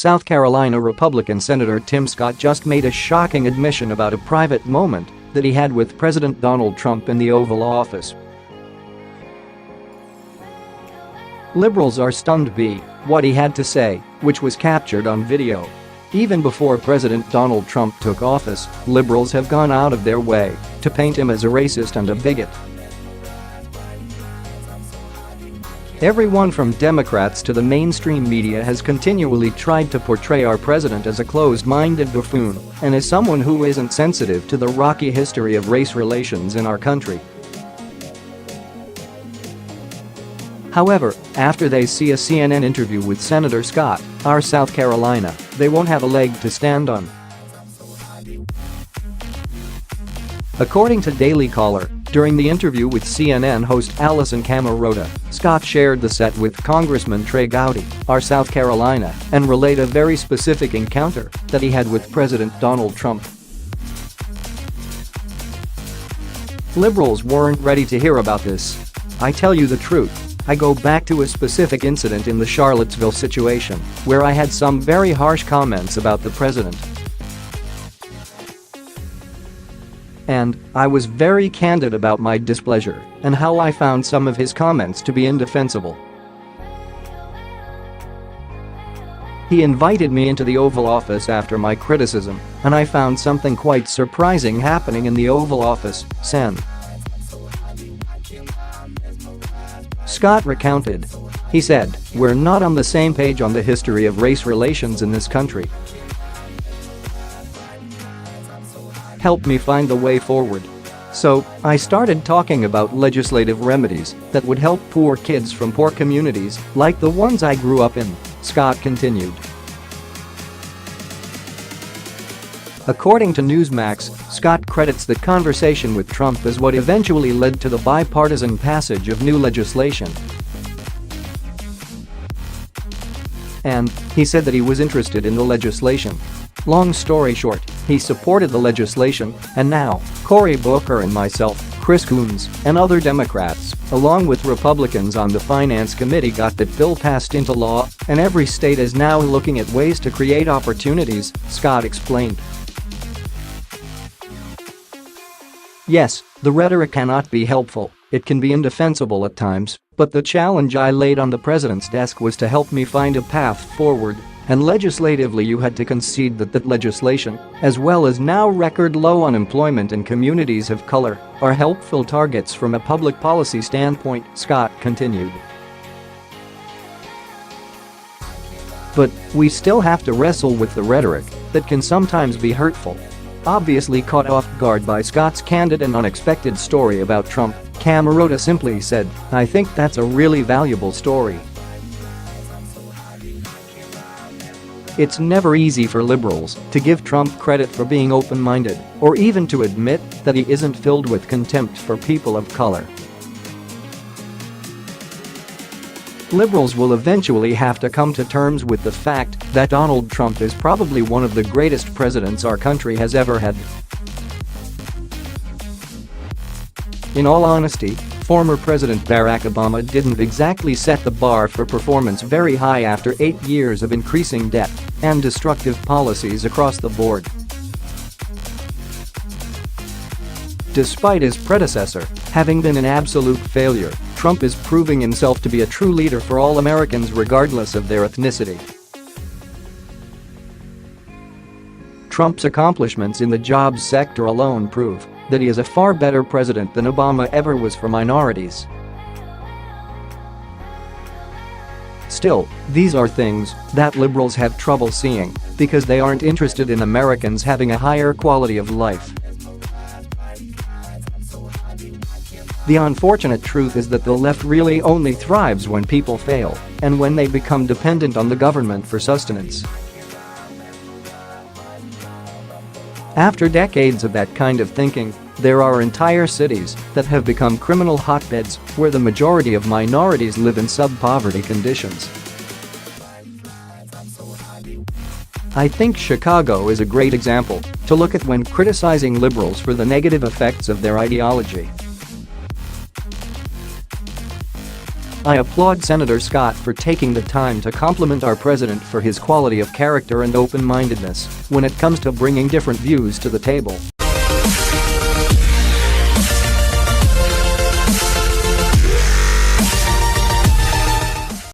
South Carolina Republican Senator Tim Scott just made a shocking admission about a private moment that he had with President Donald Trump in the Oval Office. Liberals are stunned by what he had to say, which was captured on video. Even before President Donald Trump took office, liberals have gone out of their way to paint him as a racist and a bigot. Everyone from Democrats to the mainstream media has continually tried to portray our president as a closed-minded buffoon and as someone who isn't sensitive to the rocky history of race relations in our country. However, after they see a CNN interview with Senator Scott, our South Carolina, they won't have a leg to stand on. According to Daily Caller, during the interview with CNN host Alisyn Camerota, Scott shared the set with Congressman Trey Gowdy, our South Carolina, and relayed a very specific encounter that he had with President Donald Trump. Liberals weren't ready to hear about this. I tell you the truth. I go back to a specific incident in the Charlottesville situation, where I had some very harsh comments about the president. And I was very candid about my displeasure and how I found some of his comments to be indefensible. He invited me into the Oval Office after my criticism, and I found something quite surprising happening in the Oval Office, Sen. Scott recounted. He said, "We're not on the same page on the history of race relations in this country. Help me find the way forward." So, I started talking about legislative remedies that would help poor kids from poor communities like the ones I grew up in, Scott continued. According to Newsmax, Scott credits the conversation with Trump as what eventually led to the bipartisan passage of new legislation. And he said that he was interested in the legislation. Long story short, he supported the legislation, and now, Cory Booker and myself, Chris Coons, and other Democrats, along with Republicans on the Finance Committee, got that bill passed into law, and every state is now looking at ways to create opportunities, Scott explained. Yes, the rhetoric cannot be helpful, it can be indefensible at times, but the challenge I laid on the president's desk was to help me find a path forward, and legislatively you had to concede that legislation, as well as now record low unemployment in communities of color, are helpful targets from a public policy standpoint, Scott continued. But we still have to wrestle with the rhetoric that can sometimes be hurtful. Obviously caught off guard by Scott's candid and unexpected story about Trump, Camerota simply said, "I think that's a really valuable story." It's never easy for liberals to give Trump credit for being open-minded or even to admit that he isn't filled with contempt for people of color. Liberals will eventually have to come to terms with the fact that Donald Trump is probably one of the greatest presidents our country has ever had. In all honesty, former President Barack Obama didn't exactly set the bar for performance very high after 8 years of increasing debt and destructive policies across the board. Despite his predecessor having been an absolute failure, Trump is proving himself to be a true leader for all Americans regardless of their ethnicity. Trump's accomplishments in the jobs sector alone prove that he is a far better president than Obama ever was for minorities. Still, these are things that liberals have trouble seeing because they aren't interested in Americans having a higher quality of life. The unfortunate truth is that the left really only thrives when people fail and when they become dependent on the government for sustenance. After decades of that kind of thinking, there are entire cities that have become criminal hotbeds where the majority of minorities live in sub-poverty conditions. I think Chicago is a great example to look at when criticizing liberals for the negative effects of their ideology. I applaud Senator Scott for taking the time to compliment our president for his quality of character and open-mindedness when it comes to bringing different views to the table.